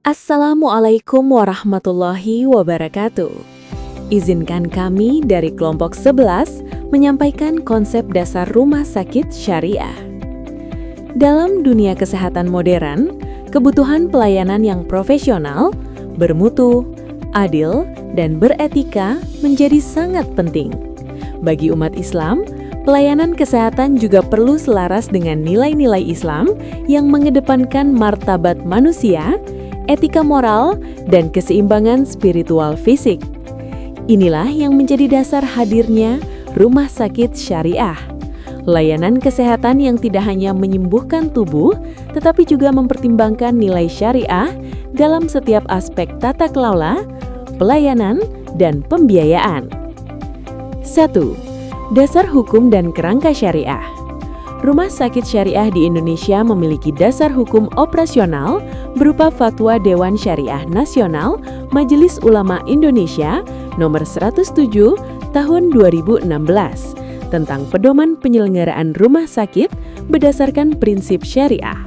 Assalamualaikum warahmatullahi wabarakatuh. Izinkan kami dari kelompok 11 menyampaikan konsep dasar rumah sakit syariah. Dalam dunia kesehatan modern, kebutuhan pelayanan yang profesional, bermutu, adil, dan beretika menjadi sangat penting. Bagi umat Islam, pelayanan kesehatan juga perlu selaras dengan nilai-nilai Islam yang mengedepankan martabat manusia, etika moral, dan keseimbangan spiritual fisik. Inilah yang menjadi dasar hadirnya rumah sakit syariah. Layanan kesehatan yang tidak hanya menyembuhkan tubuh, tetapi juga mempertimbangkan nilai syariah dalam setiap aspek tata kelola, pelayanan, dan pembiayaan. 1. Dasar hukum dan kerangka syariah. Rumah sakit syariah di Indonesia memiliki dasar hukum operasional berupa Fatwa Dewan Syariah Nasional Majelis Ulama Indonesia Nomor 107 Tahun 2016 tentang pedoman penyelenggaraan rumah sakit berdasarkan prinsip syariah.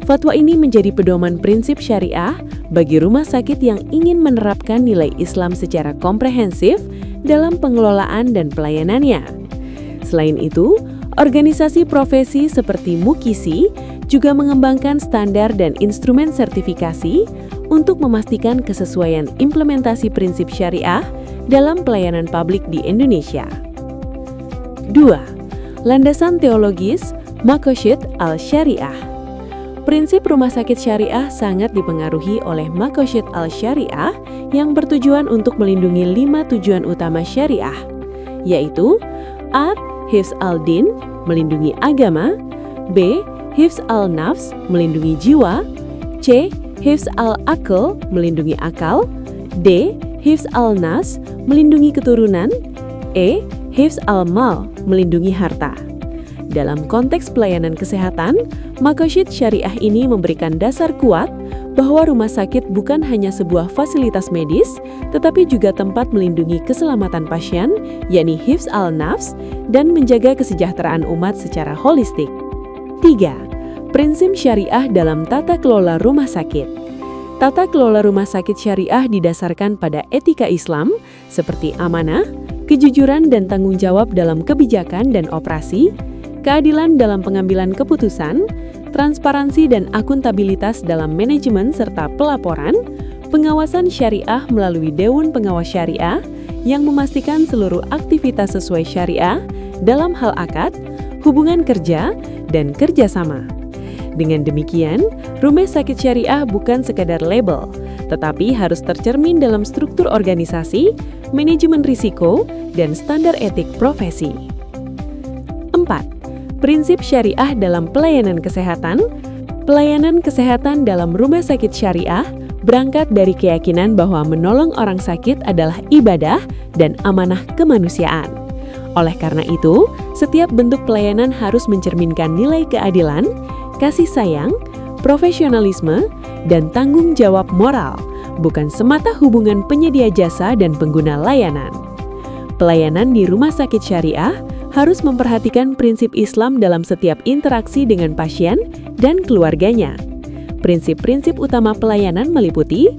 Fatwa ini menjadi pedoman prinsip syariah bagi rumah sakit yang ingin menerapkan nilai Islam secara komprehensif dalam pengelolaan dan pelayanannya. Selain itu, organisasi profesi seperti Mukisi juga mengembangkan standar dan instrumen sertifikasi untuk memastikan kesesuaian implementasi prinsip syariah dalam pelayanan publik di Indonesia. 2. Landasan teologis Maqasid al-Syariah. Prinsip rumah sakit syariah sangat dipengaruhi oleh Maqasid al-Syariah yang bertujuan untuk melindungi 5 tujuan utama syariah, yaitu A. Hifz al-Din, melindungi agama. B. Hifz al-Nafs, melindungi jiwa. C. Hifz al-Aql, melindungi akal. D. Hifz al-Nas, melindungi keturunan. E. Hifz al-Mal, melindungi harta. Dalam konteks pelayanan kesehatan, Maqasid syariah ini memberikan dasar kuat bahwa rumah sakit bukan hanya sebuah fasilitas medis, tetapi juga tempat melindungi keselamatan pasien, yakni hifz al-nafs, dan menjaga kesejahteraan umat secara holistik. 3. Prinsip syariah dalam tata kelola rumah sakit. Tata kelola rumah sakit syariah didasarkan pada etika Islam, seperti amanah, kejujuran dan tanggung jawab dalam kebijakan dan operasi, keadilan dalam pengambilan keputusan, transparansi dan akuntabilitas dalam manajemen serta pelaporan, pengawasan syariah melalui Dewan Pengawas Syariah yang memastikan seluruh aktivitas sesuai syariah dalam hal akad, hubungan kerja, dan kerjasama. Dengan demikian, rumah sakit syariah bukan sekadar label, tetapi harus tercermin dalam struktur organisasi, manajemen risiko, dan standar etik profesi. 4. Prinsip syariah dalam pelayanan kesehatan. Pelayanan kesehatan dalam rumah sakit syariah berangkat dari keyakinan bahwa menolong orang sakit adalah ibadah dan amanah kemanusiaan. Oleh karena itu, setiap bentuk pelayanan harus mencerminkan nilai keadilan, kasih sayang, profesionalisme, dan tanggung jawab moral, bukan semata hubungan penyedia jasa dan pengguna layanan. Pelayanan di rumah sakit syariah harus memperhatikan prinsip Islam dalam setiap interaksi dengan pasien dan keluarganya. Prinsip-prinsip utama pelayanan meliputi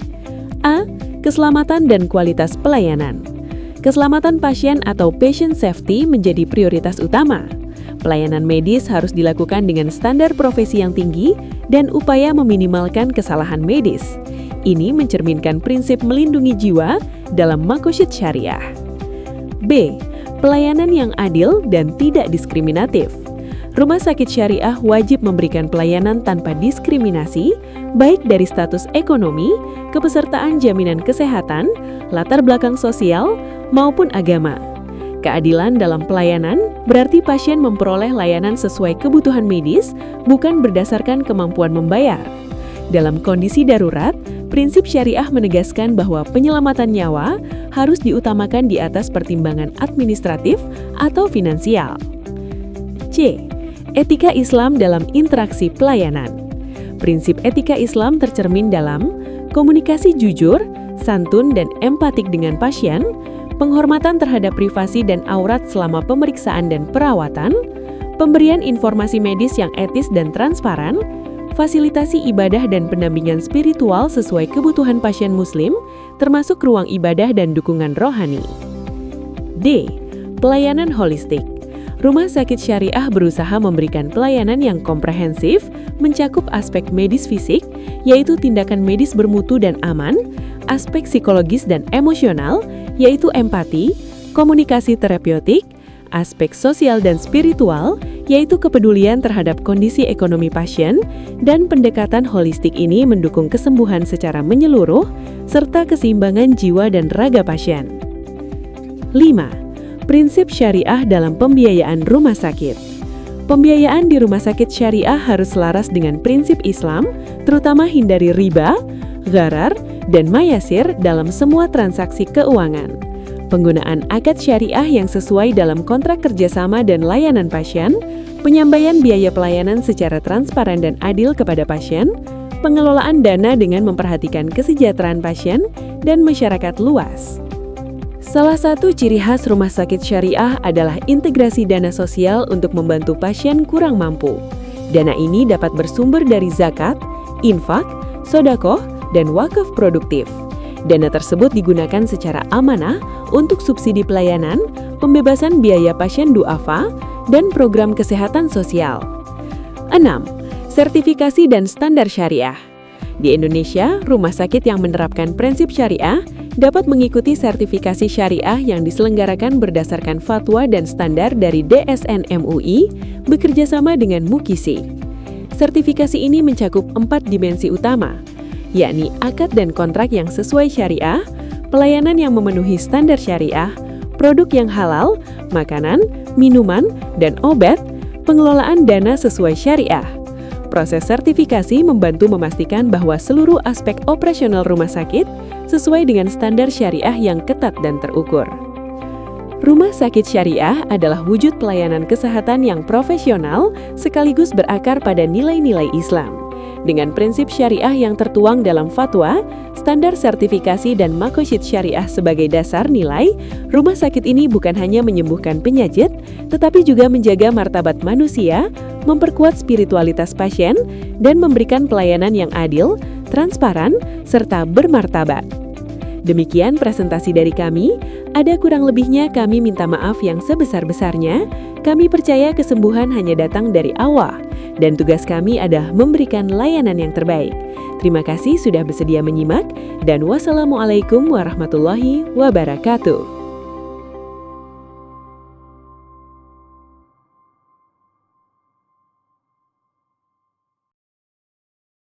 A. Keselamatan dan kualitas pelayanan. Keselamatan pasien atau patient safety menjadi prioritas utama. Pelayanan medis harus dilakukan dengan standar profesi yang tinggi dan upaya meminimalkan kesalahan medis. Ini mencerminkan prinsip melindungi jiwa dalam Maqasid syariah. B. Pelayanan yang adil dan tidak diskriminatif. Rumah sakit syariah wajib memberikan pelayanan tanpa diskriminasi, baik dari status ekonomi, kepesertaan jaminan kesehatan, latar belakang sosial, maupun agama. Keadilan dalam pelayanan berarti pasien memperoleh layanan sesuai kebutuhan medis, bukan berdasarkan kemampuan membayar. Dalam kondisi darurat, prinsip syariah menegaskan bahwa penyelamatan nyawa harus diutamakan di atas pertimbangan administratif atau finansial. C. Etika Islam dalam interaksi pelayanan. Prinsip etika Islam tercermin dalam komunikasi jujur, santun dan empatik dengan pasien, penghormatan terhadap privasi dan aurat selama pemeriksaan dan perawatan, pemberian informasi medis yang etis dan transparan, fasilitasi ibadah dan pendampingan spiritual sesuai kebutuhan pasien muslim, termasuk ruang ibadah dan dukungan rohani. D. Pelayanan holistik. Rumah sakit syariah berusaha memberikan pelayanan yang komprehensif, mencakup aspek medis fisik, yaitu tindakan medis bermutu dan aman, aspek psikologis dan emosional, yaitu empati, komunikasi terapeutik, aspek sosial dan spiritual, yaitu kepedulian terhadap kondisi ekonomi pasien, dan pendekatan holistik ini mendukung kesembuhan secara menyeluruh, serta keseimbangan jiwa dan raga pasien. 5. Prinsip syariah dalam pembiayaan rumah sakit. Pembiayaan di rumah sakit syariah harus selaras dengan prinsip Islam, terutama hindari riba, gharar, dan mayasir dalam semua transaksi keuangan. Penggunaan akad syariah yang sesuai dalam kontrak kerjasama dan layanan pasien, penyambaian biaya pelayanan secara transparan dan adil kepada pasien, pengelolaan dana dengan memperhatikan kesejahteraan pasien dan masyarakat luas. Salah satu ciri khas rumah sakit syariah adalah integrasi dana sosial untuk membantu pasien kurang mampu. Dana ini dapat bersumber dari zakat, infak, sedekah, dan wakaf produktif. Dana tersebut digunakan secara amanah untuk subsidi pelayanan, pembebasan biaya pasien duafa, dan program kesehatan sosial. 6. Sertifikasi dan standar syariah. Di Indonesia, rumah sakit yang menerapkan prinsip syariah dapat mengikuti sertifikasi syariah yang diselenggarakan berdasarkan fatwa dan standar dari DSN MUI bekerjasama dengan Mukisi. Sertifikasi ini mencakup 4 dimensi utama, yakni akad dan kontrak yang sesuai syariah, pelayanan yang memenuhi standar syariah, produk yang halal, makanan, minuman, dan obat, pengelolaan dana sesuai syariah. Proses sertifikasi membantu memastikan bahwa seluruh aspek operasional rumah sakit sesuai dengan standar syariah yang ketat dan terukur. Rumah sakit syariah adalah wujud pelayanan kesehatan yang profesional sekaligus berakar pada nilai-nilai Islam. Dengan prinsip syariah yang tertuang dalam fatwa, standar sertifikasi dan makosyid syariah sebagai dasar nilai, rumah sakit ini bukan hanya menyembuhkan penyakit, tetapi juga menjaga martabat manusia, memperkuat spiritualitas pasien, dan memberikan pelayanan yang adil, transparan, serta bermartabat. Demikian presentasi dari kami. Ada kurang lebihnya kami minta maaf yang sebesar-besarnya. Kami percaya kesembuhan hanya datang dari Allah, dan tugas kami adalah memberikan layanan yang terbaik. Terima kasih sudah bersedia menyimak, dan wassalamualaikum warahmatullahi wabarakatuh.